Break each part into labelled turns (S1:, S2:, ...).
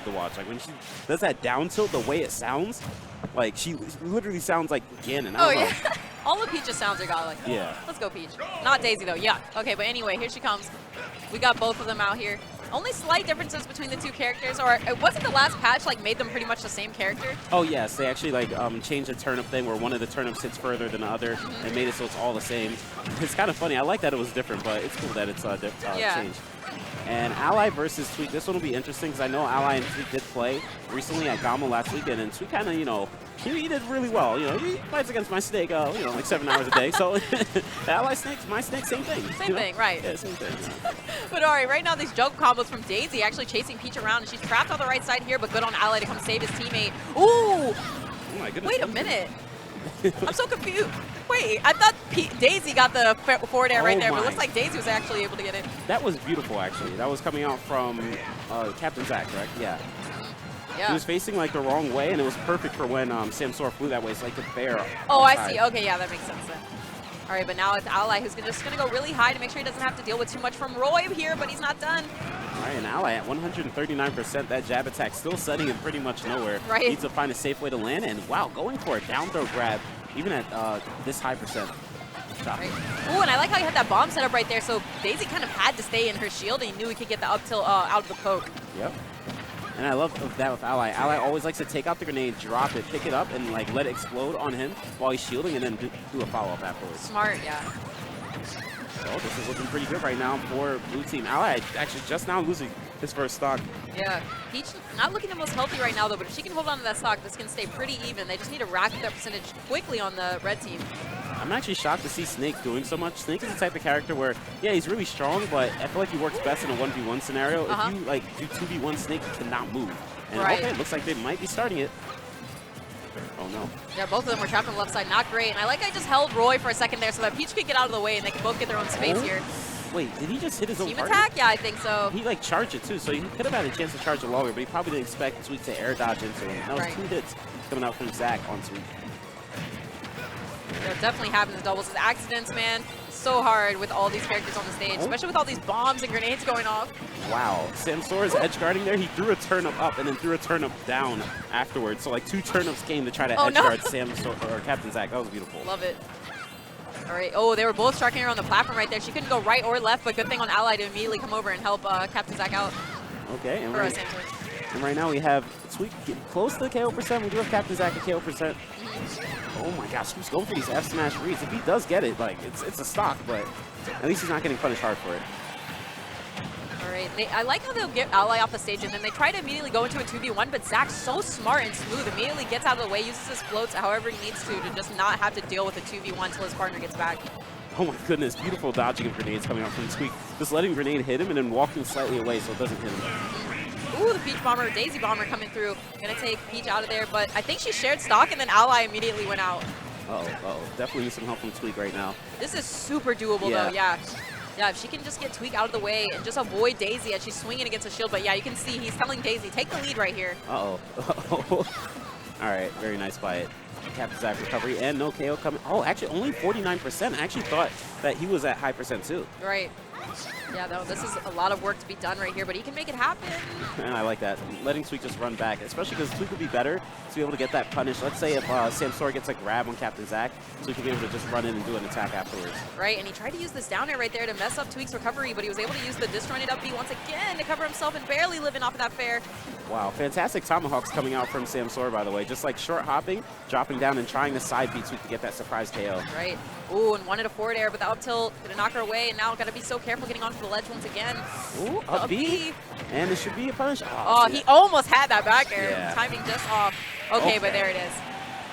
S1: love to watch. Like when she does that down tilt, the way it sounds, like she literally sounds like Ganon.
S2: Oh yeah, all of Peach's sounds are godlike.
S1: Yeah.
S2: Let's go Peach. Not Daisy though. Yeah. Okay, but anyway, here she comes. We got both of them out here. Only slight differences between the two characters, or wasn't the last patch like made them pretty much the same character?
S1: Oh yes, they actually like changed the turnip thing where one of the turnips hits further than the other and made it so it's all the same. It's kind of funny. I like that it was different, but it's cool that it's changed. And Ally versus Tweek, this one will be interesting because I know Ally and Tweek did play recently at Gama last weekend, and Tweek kind of, you know, he did really well. You know, he fights against my snake, you know, like 7 hours a day. So Ally snakes, my snake, same thing.
S2: Same thing, right?
S1: Yeah, same thing.
S2: But all right, right now these jump combos from Daisy actually chasing Peach around, and she's trapped on the right side here, but good on Ally to come save his teammate. Ooh!
S1: Oh my goodness.
S2: Wait a minute. I'm so confused. Wait, I thought Daisy got the forward air right there, but it looks like Daisy was actually able to get it.
S1: That was beautiful, actually. That was coming out from Captain Zack, correct? Yeah.
S2: Yeah.
S1: He was facing like the wrong way, and it was perfect for when Samsora flew that way, so he could bear.
S2: Oh, I see. Okay, yeah, that makes sense then. All right, but now it's Ally who's just going to go really high to make sure he doesn't have to deal with too much from Roy here, but he's not done.
S1: All right, and Ally at 139%. That jab attack still setting him pretty much nowhere.
S2: Right.
S1: Needs to find a safe way to land, and wow, going for a down throw grab, even at this high percent.
S2: Right. Ooh, and I like how he had that bomb set up right there, so Daisy kind of had to stay in her shield, and he knew he could get the up tilt out of the poke.
S1: Yep. And I love that with Ally. Ally always likes to take out the grenade, drop it, pick it up, and like let it explode on him while he's shielding, and then do a follow-up afterwards.
S2: Smart, yeah.
S1: So this is looking pretty good right now for blue team. Ally actually just now losing his first stock.
S2: Yeah, Peach not looking the most healthy right now though, but if she can hold on to that stock, this can stay pretty even. They just need to rack up that percentage quickly on the red team.
S1: I'm actually shocked to see Snake doing so much. Snake is the type of character where, yeah, he's really strong, but I feel like he works best in a 1v1 scenario. If you like do 2v1, Snake cannot move. And okay, it looks like they might be starting it. Oh no.
S2: Yeah, both of them were trapped on the left side. Not great. And I like I just held Roy for a second there so that Peach could get out of the way and they can both get their own space here.
S1: Wait, did he just hit his own
S2: team
S1: target?
S2: attack? Yeah, I think so.
S1: He like charged it too, so he could have had a chance to charge it longer, but he probably didn't expect Tweek to air dodge into him. That was 2 hits coming out from Zack on Tweek.
S2: Yeah, definitely happens in doubles. It's accidents, man. So hard with all these characters on the stage, especially with all these bombs and grenades going off.
S1: Wow, Samsora's edge guarding there. He threw a turnip up and then threw a turnip down afterwards. So like 2 turnips came to try to edge guard Samsora or Captain Zack. That was beautiful.
S2: Love it. All right. Oh, they were both striking her on the platform right there. She couldn't go right or left, but good thing on Ally to immediately come over and help Captain Zack out.
S1: Okay, and right now we have Tweek getting close to the KO percent. We do have Captain Zack at KO percent. Oh my gosh, who's going for these F smash reads? If he does get it, like it's a stock, but at least he's not getting punished hard for it.
S2: All right, I like how they'll get Ally off the stage and then they try to immediately go into a 2v1, but Zack's so smart and smooth, immediately gets out of the way, uses his floats however he needs to just not have to deal with a 2v1 until his partner gets back.
S1: Oh my goodness, beautiful dodging of grenades coming out from Tweek. Just letting grenade hit him and then walking slightly away so it doesn't hit him.
S2: Ooh, the Peach Bomber, Daisy Bomber coming through. Gonna take Peach out of there, but I think she shared stock and then Ally immediately went out.
S1: Definitely need some help from Tweek right now.
S2: This is super doable though, yeah. Yeah, if she can just get Tweek out of the way and just avoid Daisy as she's swinging against the shield. But yeah, you can see he's telling Daisy, take the lead right here.
S1: All right, very nice fight. Captain Zack recovery and no KO coming. Oh, actually only 49%. I actually thought that he was at high percent too.
S2: Right. Yeah, though, this is a lot of work to be done right here, but he can make it happen.
S1: And I like that. Letting Tweek just run back, especially because Tweek would be better to be able to get that punish. Let's say if Samsora gets a grab on Captain Zack, Tweek would be able to just run in and do an attack afterwards.
S2: Right, and he tried to use this down air right there to mess up Tweek's recovery, but he was able to use the disjointed up B once again to cover himself and barely living off of that fair.
S1: Wow, fantastic tomahawks coming out from Samsora, by the way. Just like short hopping, dropping down, and trying to side beat Tweek to get that surprise KO.
S2: Right. Ooh, and wanted a forward air, but the up tilt gonna knock her away, and now gotta be so careful getting onto the ledge once again.
S1: Ooh, up B. And it should be a punish.
S2: Oh, he almost had that back air. Timing just off. Okay, but there it is.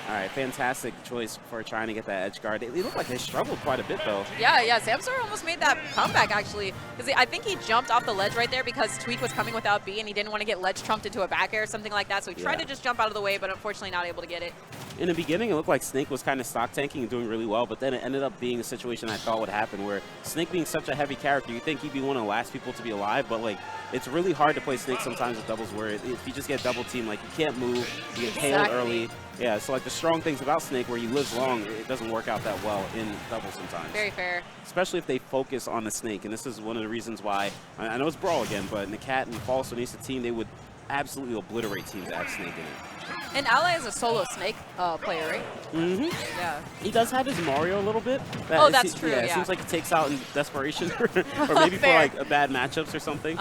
S1: All right, fantastic choice for trying to get that edge guard. They look like they struggled quite a bit, though.
S2: Yeah, Samsora almost made that comeback, actually. Because I think he jumped off the ledge right there because Tweek was coming without B, and he didn't want to get ledge trumped into a back air or something like that. So he tried to just jump out of the way, but unfortunately not able to get it.
S1: In the beginning, it looked like Snake was kind of stock tanking and doing really well, but then it ended up being a situation I thought would happen where Snake being such a heavy character, you think he'd be one of the last people to be alive, but like it's really hard to play Snake sometimes with doubles where if you just get double team, like you can't move, you get KO'd early. Yeah, so like the strong things about Snake where you live long, it doesn't work out that well in doubles sometimes.
S2: Very fair.
S1: Especially if they focus on the Snake, and this is one of the reasons why, I know it's Brawl again, but in the Cat and False Sonista team, they would absolutely obliterate teams that have Snake in it.
S2: And Ally is a solo Snake player, right?
S1: Mm-hmm.
S2: Yeah.
S1: He does have his Mario a little bit.
S2: Oh, that's true,
S1: Yeah, it seems like he takes out in desperation, or maybe for like bad matchups or something.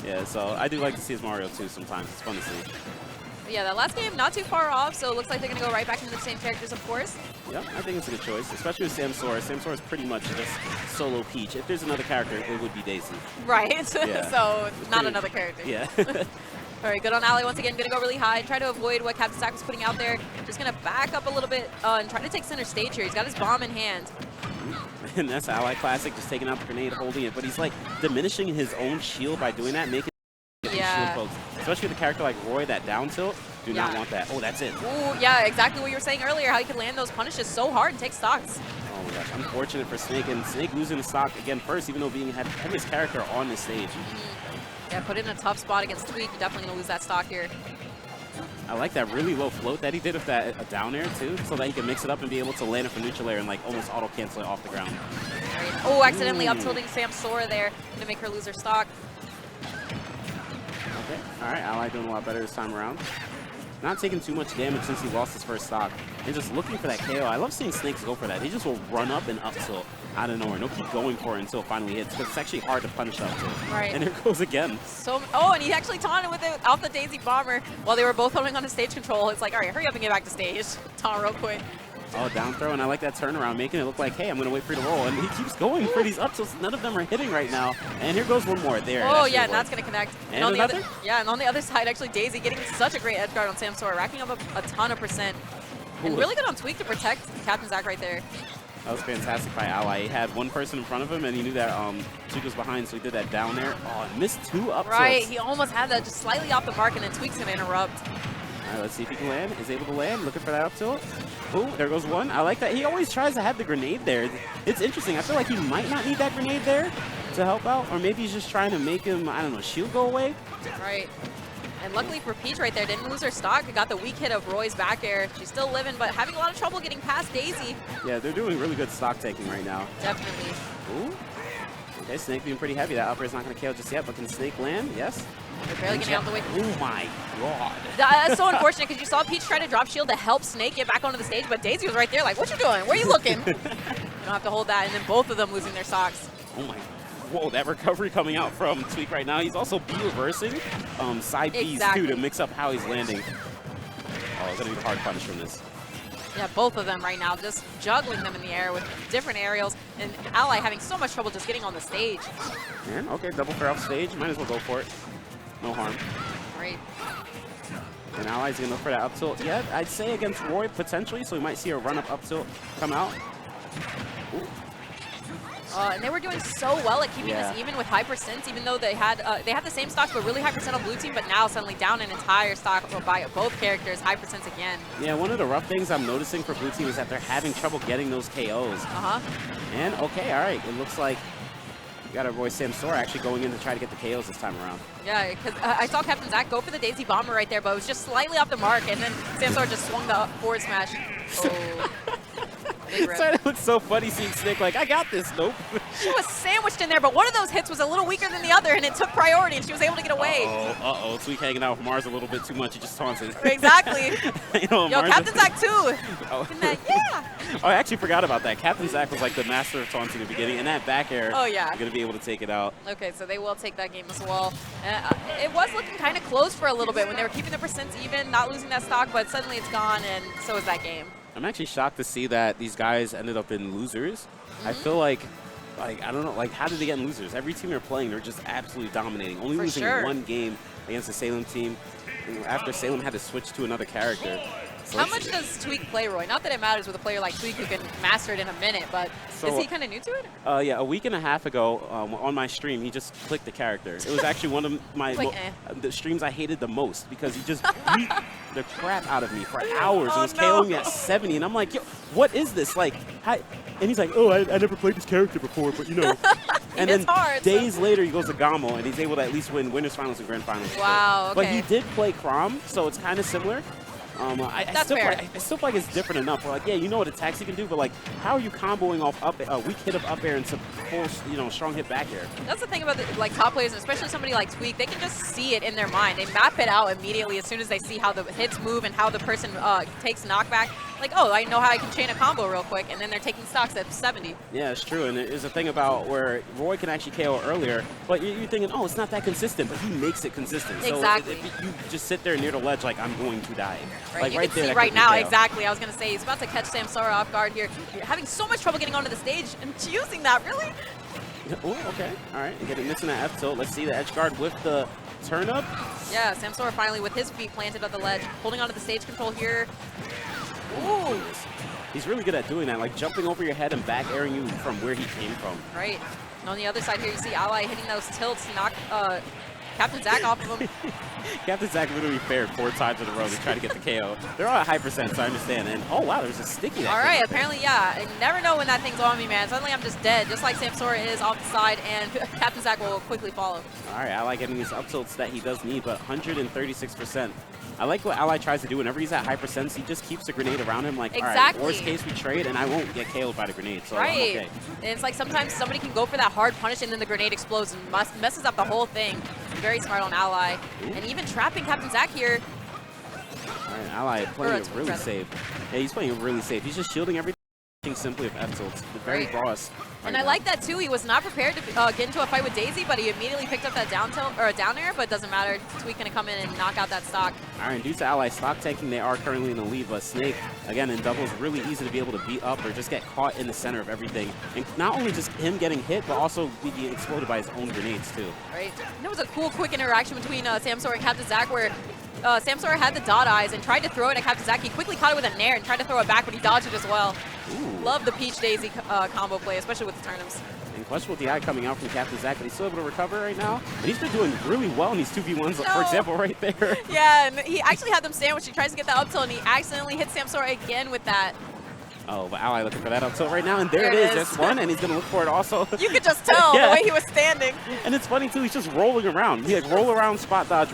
S1: Yeah, so I do like to see his Mario too sometimes. It's fun to see.
S2: But yeah, that last game, not too far off, so it looks like they're going to go right back into the same characters, of course.
S1: Yep, I think it's a good choice, especially with Samsora. Samsora is pretty much just solo Peach. If there's another character, it would be Daisy.
S2: Right,
S1: Yeah.
S2: So not another character.
S1: Yeah.
S2: All right, good on Ally once again. Going to go really high, try to avoid what Captain Zack was putting out there. Just going to back up a little bit and try to take center stage here. He's got his bomb in hand.
S1: And that's Ally Classic, just taking out the grenade, holding it. But he's like diminishing his own shield by doing that, making shield pokes. Especially with a character like Roy, that down tilt. Do not want that. Oh, that's it.
S2: Ooh, yeah, exactly what you were saying earlier, how he could land those punishes so hard and take stocks.
S1: Oh my gosh, unfortunate for Snake, and Snake losing the stock again first, even though had his character on the stage.
S2: Yeah, put in a tough spot against Tweek. You're definitely going to lose that stock here.
S1: I like that really low float that he did with that down air too, so that he can mix it up and be able to land it from neutral air and like almost auto cancel it off the ground.
S2: Right. Oh, accidentally up tilting Samsora there. Going to make her lose her stock.
S1: Okay, all right, Ally doing a lot better this time around. Not taking too much damage since he lost his first stock. And just looking for that KO. I love seeing Snakes go for that. He just will run up and up tilt out of nowhere. And he'll keep going for it until it finally hits, because it's actually hard to punish up tilt.
S2: Right.
S1: And here it goes again.
S2: And he actually taunted with it off the Daisy Bomber while they were both holding on to stage control. It's like, all right, hurry up and get back to stage. Taunt real quick.
S1: Oh, down throw, and I like that turnaround, making it look like, hey, I'm going to wait for you to roll. And he keeps going for these up tilts. None of them are hitting right now. And here goes one more there.
S2: Oh, yeah, and that's going to connect.
S1: And on another?
S2: And on the other side, actually, Daisy getting such a great edge guard on Samsora, racking up a ton of percent. And really good on Tweek to protect Captain Zack right there.
S1: That was fantastic by Ally. He had one person in front of him, and he knew that Tweek was behind, so he did that down there. Oh, and missed two up tilts.
S2: Right, he almost had that just slightly off the mark, and then Tweek's going to interrupt.
S1: All right, let's see if he can land. Is able to land. Looking for that up tilt. Oh, there goes one. I like that. He always tries to have the grenade there. It's interesting. I feel like he might not need that grenade there to help out, or maybe he's just trying to make him, I don't know, shield go away.
S2: Right. And luckily for Peach right there, didn't lose her stock. Got the weak hit of Roy's back air. She's still living, but having a lot of trouble getting past Daisy.
S1: Yeah, they're doing really good stock taking right now.
S2: Definitely.
S1: Ooh. Okay, Snake being pretty heavy. That upper is not going to KO just yet, but can Snake land? Yes.
S2: They're barely getting out of the way.
S1: Oh my god.
S2: That's so unfortunate, because you saw Peach try to drop shield to help Snake get back onto the stage, but Daisy was right there like, what you doing? Where you looking? You don't have to hold that, and then both of them losing their socks.
S1: Oh my. Whoa, that recovery coming out from Tweek right now. He's also B-reversing side Bs too to mix up how he's landing. Oh, it's going to be a hard punish from this.
S2: Yeah, both of them right now, just juggling them in the air with different aerials, and Ally having so much trouble just getting on the stage.
S1: And okay, double fair off stage. Might as well go for it. No harm.
S2: Great.
S1: And Ally's going to look for that up tilt. Yeah, I'd say against Roy potentially, so we might see a run-up up tilt come out. Ooh.
S2: And they were doing so well at keeping this even with high percents, even though they had the same stocks but really high percent on blue team, but now suddenly down an entire stock by both characters, high percents again.
S1: Yeah, one of the rough things I'm noticing for blue team is that they're having trouble getting those KOs. And okay, all right, it looks like we got our boy Samsora actually going in to try to get the KOs this time around.
S2: Yeah, because I saw Captain Zack go for the Daisy Bomber right there, but it was just slightly off the mark, and then Samsora just swung the forward smash. Oh.
S1: It looks so funny seeing Snake like, I got this. Nope.
S2: She was sandwiched in there, but one of those hits was a little weaker than the other, and it took priority, and she was able to get away.
S1: Uh-oh. Tweek hanging out with Mars a little bit too much. He just taunted.
S2: Exactly.
S1: Yo,
S2: Captain Zack too.
S1: Oh, I actually forgot about that. Captain Zack was like the master of taunting in the beginning, and that back air,
S2: oh yeah,
S1: going to be able to take it out.
S2: Okay, so they will take that game as well. It was looking kind of close for a little bit when they were keeping the percents even, not losing that stock, but suddenly it's gone, and so is that game.
S1: I'm actually shocked to see that these guys ended up in losers. I feel like, I don't know, like, how did they get in losers? Every team they're playing, they're just absolutely dominating. Only losing one game against the Salem team after Salem had to switch to another character. So
S2: how much does Tweek play, Roy? Not that it matters with a player like Tweek who can master it in a minute, but is he kind of new to it?
S1: Yeah, a week and a half ago on my stream, he just clicked the character. It was actually one of my the streams I hated the most, because he just beat the crap out of me for hours and was KOing me at 70. And I'm like, yo, what is this? Like, and he's like, oh, I never played this character before, but you know. And then days later, he goes to Gamo, and he's able to at least win winners finals and grand finals.
S2: Wow, okay.
S1: But he did play Crom, so it's kind of similar. I still feel like it's different enough. Like, yeah, you know what attacks you can do, but like, how are you comboing off weak hit of up air into full, strong hit back air?
S2: That's the thing about the, like top players, especially somebody like Tweek. They can just see it in their mind. They map it out immediately as soon as they see how the hits move and how the person takes knockback. Like, oh, I know how I can chain a combo real quick, and then they're taking stocks at 70.
S1: Yeah, it's true, and there's a thing about where Roy can actually KO earlier, but you're thinking, oh, it's not that consistent, but he makes it consistent.
S2: Exactly.
S1: So if you just sit there near the ledge like, I'm going to die.
S2: Right,
S1: like,
S2: you
S1: right
S2: can
S1: there,
S2: see right now, exactly. I was going to say, he's about to catch Samsora off guard here. You're having so much trouble getting onto the stage and using that, really?
S1: Oh, okay. All right, missing that F tilt. Let's see the edge guard with the turn up.
S2: Yeah, Samsora finally with his feet planted on the ledge, holding onto the stage control here. Ooh.
S1: He's really good at doing that, like jumping over your head and back airing you from where he came from.
S2: Right. And on the other side here, you see Ally hitting those tilts to knock Captain Zack off of him.
S1: Captain Zack literally fared 4 times in a row to try to get the KO. They're all at high percent, so I understand. And oh wow, there's a sticky.
S2: All right, apparently, yeah. I never know when that thing's on me, man. Suddenly I'm just dead, just like Samsora is off the side, and Captain Zack will quickly follow.
S1: All right, Ally getting these up tilts that he does need, but 136%. I like what Ally tries to do. Whenever he's at high percents, he just keeps the grenade around him. Like,
S2: exactly.
S1: All right, worst case we trade, and I won't get KO'd by the grenade. So
S2: right.
S1: I'm okay.
S2: And it's like sometimes somebody can go for that hard punish, and then the grenade explodes and messes up the whole thing. Very smart on Ally. Ooh. And even trapping Captain Zack here.
S1: All right, Ally playing it really safe. Yeah, he's playing it really safe. He's just shielding everything simply with F tilts. Very boss.
S2: And I like that too. He was not prepared to get into a fight with Daisy, but he immediately picked up that down tilt or a down air. But it doesn't matter. Tweek gonna come in and knock out that stock.
S1: All right, due to Ally stock tanking, they are currently in the lead. But Snake, again, in doubles, really easy to be able to beat up or just get caught in the center of everything. And not only just him getting hit, but also being exploded by his own grenades too. Right.
S2: And it was a cool, quick interaction between Samsora and Captain Zack where Samsora had the dot eyes and tried to throw it at Captain Zack. He quickly caught it with a nair and tried to throw it back, but he dodged it as well.
S1: Ooh.
S2: Love the Peach Daisy combo play, especially with the turnips.
S1: And questionable DI coming out from Captain Zack, but he's still able to recover right now. And he's been doing really well in these 2v1s, for example, right there.
S2: Yeah, and he actually had them sandwiched. He tries to get that up tilt, and he accidentally hits Samsora again with that.
S1: Oh, but Ally looking for that up tilt right now, and there it is. Just one, and he's going to look for it also.
S2: You could just tell the way he was standing.
S1: And it's funny, too. He's just rolling around. He like roll around, spot dodge,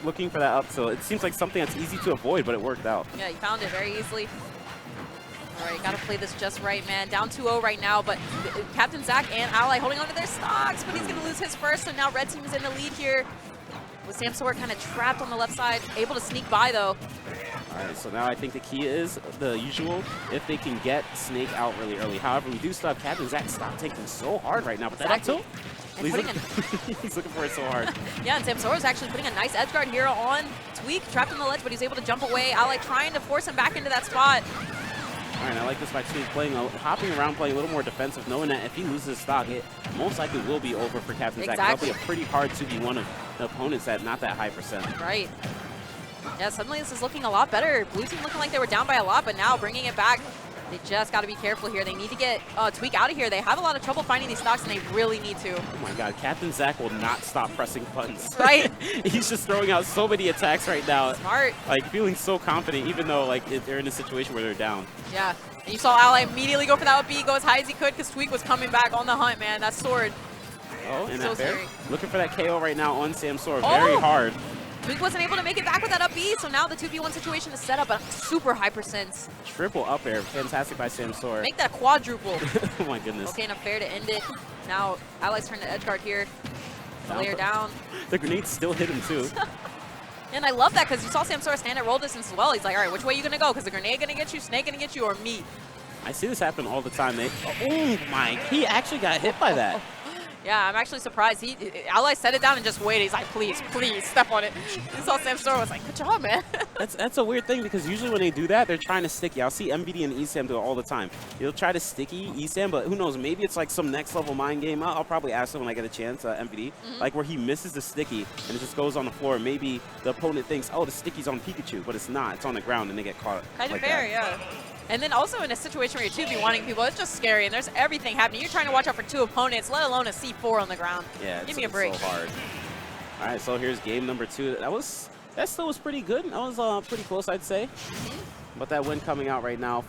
S1: looking for that up tilt. It seems like something that's easy to avoid, but it worked out.
S2: Yeah, he found it very easily. All right, got to play this just right, man. Down 2-0 right now, but Captain Zack and Ally holding on to their stocks, but he's going to lose his first, so now Red Team is in the lead here. With Samsora kind of trapped on the left side, able to sneak by, though.
S1: All right, so now I think the key is the usual, if they can get Snake out really early. However, we do still have Captain Zack stop taking so hard right now, but that up tilt? He's looking for it so hard.
S2: Yeah, and Samsora's actually putting a nice edge guard here on Tweek, trapped on the ledge, but he's able to jump away. Ally trying to force him back into that spot.
S1: All right, I like this by Tweek hopping around, playing a little more defensive, knowing that if he loses his stock, it most likely will be over for Captain Zack. That'll be a pretty hard 2v1 of the opponents at not that high percent.
S2: Right. Yeah, suddenly this is looking a lot better. Blue team looking like they were down by a lot, but now bringing it back. They just got to be careful here. They need to get Tweek out of here. They have a lot of trouble finding these stocks, and they really need to.
S1: Oh my god, Captain Zack will not stop pressing buttons.
S2: Right.
S1: He's just throwing out so many attacks right now.
S2: Smart.
S1: Like, feeling so confident, even though like they're in a situation where they're down.
S2: Yeah. And you saw Ally immediately go for that up B, go as high as he could, because Tweek was coming back on the hunt, man. That sword.
S1: Oh, and
S2: so
S1: that fair. Looking for that KO right now on Samsora. Very hard.
S2: Tweek wasn't able to make it back with that up B, so now the 2v1 situation is set up at super high percents.
S1: Triple up air. Fantastic by Samsora.
S2: Make that quadruple.
S1: Oh my goodness.
S2: Okay, enough fair to end it. Now, Ally's turn to edge guard here. Layer down.
S1: The grenade still hit him too.
S2: And I love that because you saw Samsora stand at roll distance as well. He's like, all right, which way are you going to go? Because the grenade going to get you, Snake going to get you, or me?
S1: I see this happen all the time. Oh my, he actually got hit by that.
S2: Yeah, I'm actually surprised. Ally set it down and just waited. He's like, please, please, step on it. You saw Samsora was like, good job, man.
S1: That's a weird thing because usually when they do that, they're trying to sticky. I'll see MVD and ESAM do it all the time. He'll try to sticky ESAM, but who knows? Maybe it's like some next level mind game. I'll probably ask him when I get a chance, MVD, like where he misses the sticky and it just goes on the floor. Maybe the opponent thinks, oh, the sticky's on Pikachu, but it's not. It's on the ground and they get caught.
S2: Kind of fair, yeah. And then also in a situation where you're 2v1ing people, it's just scary, and there's everything happening. You're trying to watch out for 2 opponents, let alone a C4 on the ground.
S1: Yeah,
S2: give me a break.
S1: So hard. All right, so here's game number 2. That still was pretty good. That was pretty close, I'd say. But that win coming out right now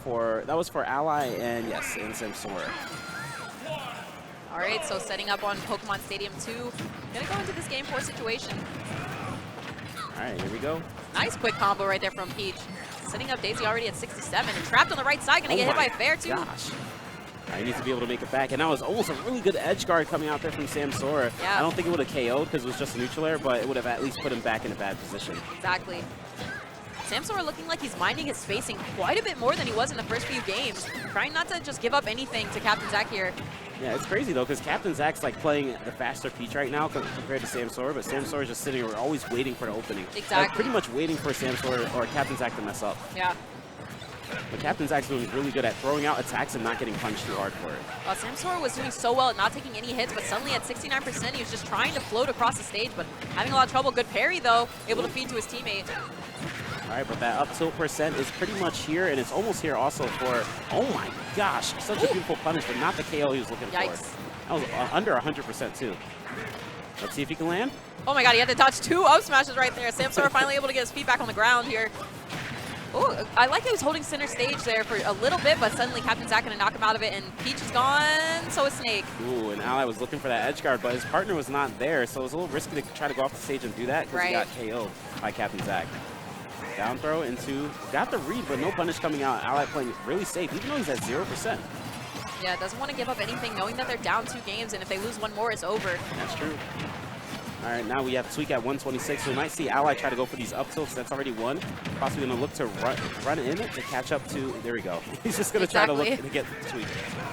S1: that was for Ally and yes, and Samsora.
S2: All right, so setting up on Pokemon Stadium 2. Gonna go into this game 4 situation.
S1: All right, here we go.
S2: Nice quick combo right there from Peach. Setting up Daisy already at 67 and trapped on the right side. Gonna get hit by Fair too.
S1: Gosh. He needs to be able to make it back. And that was almost a really good edge guard coming out there from Samsora.
S2: Yeah.
S1: I don't think it would have KO'd because it was just a neutral air, but it would have at least put him back in a bad position.
S2: Exactly. Samsora looking like he's minding his spacing quite a bit more than he was in the first few games. Trying not to just give up anything to Captain Zack here.
S1: Yeah, it's crazy though, because Captain Zack's like playing the faster Peach right now compared to Samsora, but Samsora's just sitting there always waiting for the opening.
S2: Exactly.
S1: Like, pretty much waiting for Samsora or Captain Zack to mess up.
S2: Yeah.
S1: But Captain Zack's doing really good at throwing out attacks and not getting punched too hard for it.
S2: Samsora was doing so well at not taking any hits, but suddenly at 69%, he was just trying to float across the stage, but having a lot of trouble. Good parry, though, able to feed to his teammate.
S1: All right, but that up tilt percent is pretty much here, and it's almost here also for, oh my gosh, such a beautiful punish, but not the KO he was looking for. That was under 100% too. Let's see if he can land.
S2: Oh my god, he had to dodge 2 up smashes right there. Samsora finally able to get his feet back on the ground here. Oh, I like that he was holding center stage there for a little bit, but suddenly Captain Zack gonna knock him out of it, and Peach is gone, so is Snake.
S1: Ooh, and Ally was looking for that edge guard, but his partner was not there, so it was a little risky to try to go off the stage and do that because he got KO'd by Captain Zack. Down throw into, got the read, but no punish coming out. Ally playing really safe, even though he's at 0%.
S2: Yeah, doesn't want to give up anything, knowing that they're down 2 games, and if they lose 1 more, it's over.
S1: That's true. All right, now we have Tweek at 126. We might see Ally try to go for these up tilts. That's already one. Possibly going to look to run in it to catch up to, there we go. He's just going to try to look to get Tweek.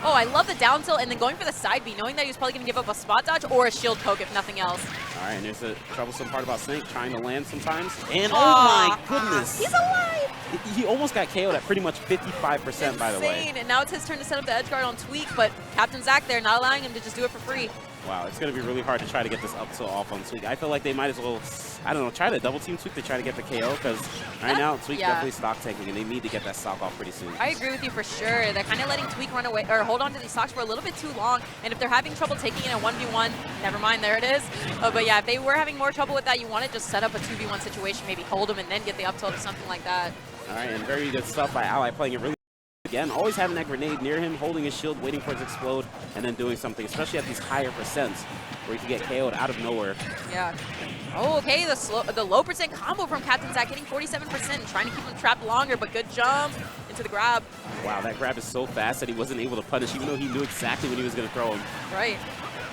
S2: Oh, I love the down tilt and then going for the side B, knowing that he was probably going to give up a spot dodge or a shield poke if nothing else.
S1: All right, and there's the troublesome part about Snake, trying to land sometimes. And oh my goodness.
S2: He's alive.
S1: He almost got KO'd at pretty much 55%, by the way.
S2: Insane, and now it's his turn to set up the edge guard on Tweek, but Captain Zack there not allowing him to just do it for free.
S1: Wow, it's going to be really hard to try to get this up tilt off on Tweek. I feel like they might as well, I don't know, try to double team Tweek to try to get the KO, because right now Tweek definitely stock taking, and they need to get that stock off pretty soon.
S2: I agree with you for sure. They're kind of letting Tweek run away, or hold on to these stocks for a little bit too long, and if they're having trouble taking it in a 1v1, never mind, there it is. But yeah, if they were having more trouble with that, you want to just set up a 2v1 situation, maybe hold them and then get the up tilt or something like that.
S1: All right, and very good stuff by Ally, playing it really again, always having that grenade near him, holding his shield, waiting for it to explode, and then doing something, especially at these higher percents where you can get KO'd out of nowhere.
S2: Yeah. Oh, okay, the low percent combo from Captain Zack, hitting 47%, trying to keep him trapped longer, but good jump into the grab.
S1: Wow, that grab is so fast that he wasn't able to punish, even though he knew exactly when he was going to throw him.
S2: Right.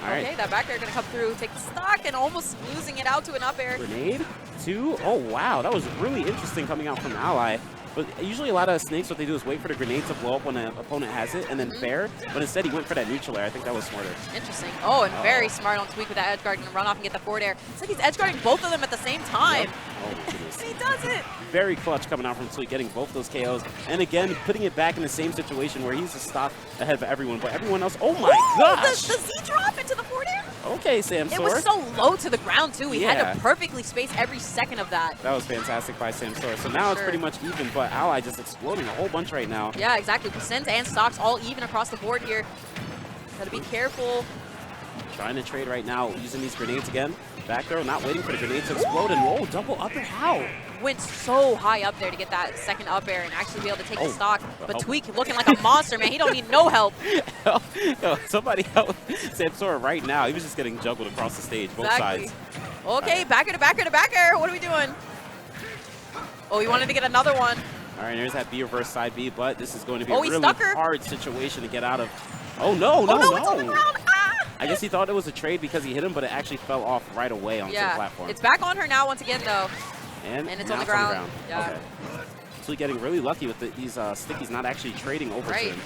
S1: All
S2: okay, that back air going to come through, take the stock, and almost losing it out to an up air.
S1: Grenade, 2, oh wow, that was really interesting coming out from Ally. But usually a lot of Snakes, what they do is wait for the grenade to blow up when an opponent has it, and then fair. But instead, he went for that neutral air. I think that was smarter.
S2: Interesting. Oh, and very smart on Tweek with that edge guard and run off and get the forward air. It's like he's edge guarding both of them at the same time.
S1: Yep. Oh my goodness.
S2: He does it.
S1: Very clutch coming out from Tweek, getting both those KOs. And again, putting it back in the same situation where he's a stock ahead of everyone. But everyone else, oh my gosh!
S2: The Z drop into the forward air.
S1: Okay, Samsora.
S2: It was so low to the ground, too. He had to perfectly space every second of that.
S1: That was fantastic by Samsora. So now it's pretty much even, but Ally just exploding a whole bunch right now.
S2: Yeah, exactly. Percents and stocks all even across the board here. Gotta be careful.
S1: Trying to trade right now, using these grenades again. Back throw, not waiting for the grenade to explode, and whoa, double up air, how?
S2: Went so high up there to get that second up air and actually be able to take the stock. But Tweek looking like a monster, man. He don't need no help.
S1: Yo, somebody help Samsora right now. He was just getting juggled across the stage, both sides.
S2: Okay, back air to back air to back air. What are we doing? Oh, he wanted to get another one.
S1: All right, there's that B reverse side B, but this is going to be a really hard situation to get out of. Oh, no.
S2: It's on the ground.
S1: I guess he thought it was a trade because he hit him, but it actually fell off right away onto the platform.
S2: It's back on her now once again, though.
S1: And
S2: it's on the ground. Yeah.
S1: Okay. So getting really lucky with these stickies not actually trading over to him.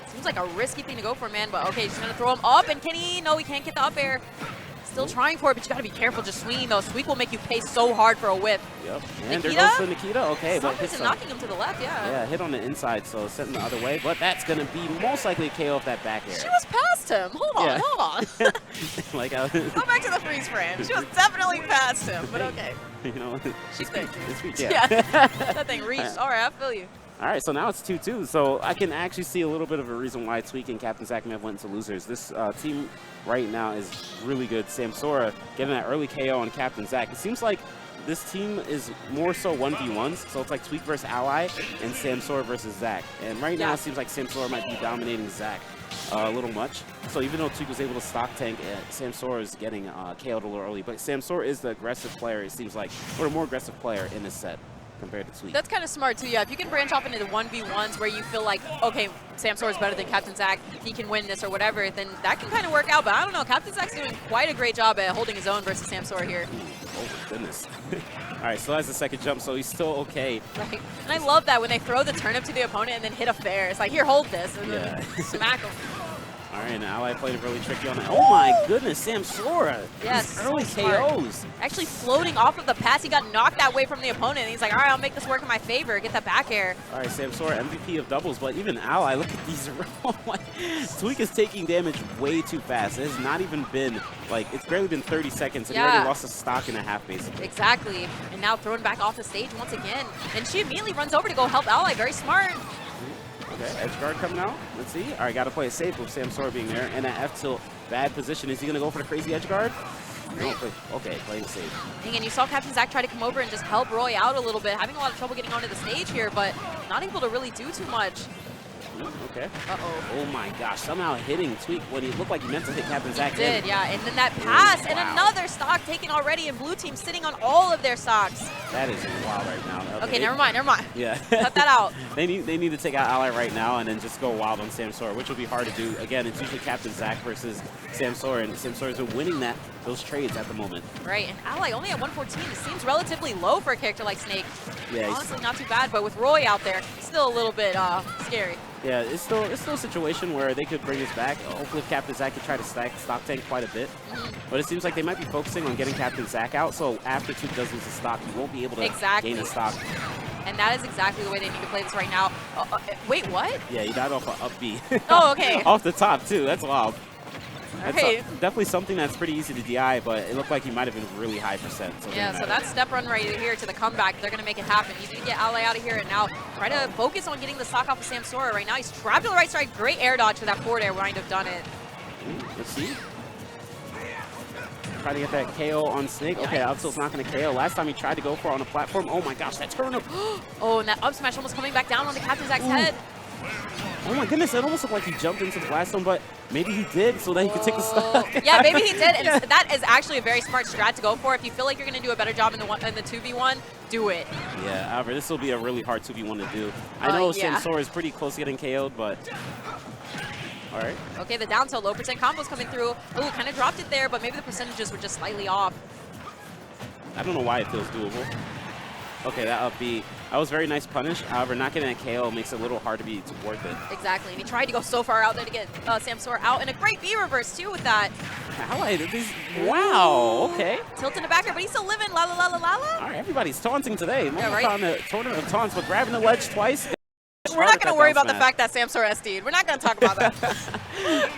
S2: Seems like a risky thing to go for, man, but okay, he's going to throw him up, and can he? No, he can't get the up air. Still trying for it, but you got to be careful just swinging, though. Tweek will make you pay so hard for a whip.
S1: Yep. And there goes to Nikita. Okay, but hits
S2: knocking him to the left,
S1: Yeah, hit on the inside, so sitting the other way. But that's going to be most likely a KO off that back air.
S2: She was past him. Hold on.
S1: Like,
S2: go back to the freeze frame. She was definitely past him, but okay.
S1: You know,
S2: she's good.
S1: Yeah.
S2: That thing reached. All right, I feel you.
S1: All right, so now it's 2-2. So I can actually see a little bit of a reason why Tweek and Captain Zack may have went into losers. This team right now is really good. Samsora getting that early KO on Captain Zack. It seems like this team is more so 1v1s. So it's like Tweek versus Ally and Samsora versus Zack. And right now it seems like Samsora might be dominating Zack. a little much. So even though Tweek was able to stock tank, Samsora is getting KO'd a little early. But Samsora is the aggressive player, it seems like, or the more aggressive player in this set compared to Tweek.
S2: That's kind of smart too, yeah. If you can branch off into the 1v1s where you feel like, okay, Samsora is better than Captain Zack, he can win this or whatever, then that can kind of work out. But I don't know, Captain Zack's doing quite a great job at holding his own versus Samsora here.
S1: Oh my goodness. All right, still has the second jump, so he's still okay.
S2: Right. And I love that when they throw the turnip to the opponent and then hit a fair. It's like, here, hold this, and then smack him.
S1: All right, and Ally played it really tricky on that. Oh my goodness, Samsora.
S2: Yes,
S1: These early
S2: so
S1: KOs.
S2: Actually floating off of the pass, he got knocked that way from the opponent. And he's like, all right, I'll make this work in my favor. Get that back air.
S1: All right, Samsora, MVP of doubles, but even Ally, look at these. Oh my. Tweek is taking damage way too fast. It has not even been, like, it's barely been 30 seconds, and he already lost a stock and a half, basically.
S2: Exactly. And now thrown back off the stage once again. And she immediately runs over to go help Ally. Very smart.
S1: Okay, edge guard coming out. Let's see. All right, got to play it safe with Samsora being there. And that F tilt, bad position. Is he going to go for the crazy edge guard? No, okay, playing safe.
S2: And you saw Captain Zack try to come over and just help Roy out a little bit. Having a lot of trouble getting onto the stage here, but not able to really do too much.
S1: Okay.
S2: Uh-oh.
S1: Oh my gosh, somehow hitting Tweek when he looked like he meant to hit Captain Zack.
S2: He did, yeah. And then that pass and another stock taken already, and blue team sitting on all of their stocks.
S1: That is wild right now.
S2: Okay, never mind.
S1: Yeah.
S2: Cut that out.
S1: They need to take out Ally right now and then just go wild on Samsora, which will be hard to do. Again, it's usually Captain Zack versus Samsora, and Samsora's been winning those trades at the moment.
S2: Right, and Ally only at 114. It seems relatively low for a character like Snake.
S1: Yeah,
S2: honestly, not too bad, but with Roy out there, still a little bit scary.
S1: Yeah, it's still a situation where they could bring this back. Hopefully, if Captain Zack could try to stock tank quite a bit. But it seems like they might be focusing on getting Captain Zack out, so after Tweek does lose the stock, he won't be able to gain a stock.
S2: And that is exactly the way they need to play this right now. Wait, what?
S1: Yeah, he died off an up B.
S2: Oh, okay.
S1: Off the top, too. That's wild.
S2: Okay.
S1: That's definitely something that's pretty easy to DI, but it looked like he might have been really high percent. So
S2: yeah, so that's step run right here to the comeback. They're going to make it happen. You need to get Ally out of here and now try to focus on getting the stock off of Samsora. Right now, he's trapped to the right side. Great air dodge for that forward air. Might have done it.
S1: Let's see. Try to get that KO on Snake. Okay, up tilt's not going to KO. Last time he tried to go for it on a platform. Oh my gosh, that turnip.
S2: Oh, and that up smash almost coming back down on the Captain Zack's head.
S1: Oh my goodness, it almost looked like he jumped into the blast zone, but maybe he did so that he could take the stock.
S2: Yeah, maybe he did, and that is actually a very smart strat to go for. If you feel like you're going to do a better job in the 2v1, do it.
S1: Yeah, however, this will be a really hard 2v1 to do. I know Samsora is pretty close to getting KO'd, but... All right.
S2: Okay, the down tilt, low percent combos coming through. Ooh, kind of dropped it there, but maybe the percentages were just slightly off.
S1: I don't know why it feels doable. Okay, that up B. That was very nice punish. However, not getting a KO makes it a little hard to be worth it.
S2: Exactly, and he tried to go so far out there to get Samsora out, and a great B reverse too with that.
S1: Wow, okay.
S2: Tilt in the backer, but he's still living. La la la la la la.
S1: All right, everybody's taunting today.
S2: Yeah, right.
S1: On the tournament of taunts, but grabbing the ledge twice.
S2: We're not going to worry about the fact that Samsora SD'd. We're not going to talk about that.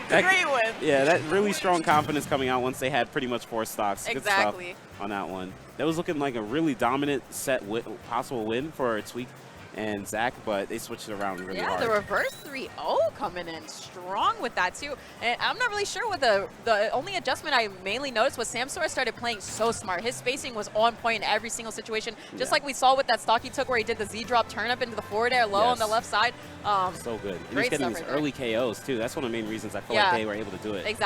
S2: Great win.
S1: Yeah, that really strong confidence coming out once they had pretty much 4 stocks.
S2: Exactly.
S1: Good stuff on that one. That was looking like a really dominant set possible win for Tweek and Zack, but they switched it around really hard.
S2: Yeah, the reverse 3-0 coming in strong with that too. And I'm not really sure what the only adjustment I mainly noticed was Samsora started playing so smart. His spacing was on point in every single situation, just like we saw with that stock he took where he did the Z-drop turn up into the forward air low on the left side.
S1: So good. And he's getting these early KOs too. That's one of the main reasons I feel like they were able to do it.
S2: Exactly.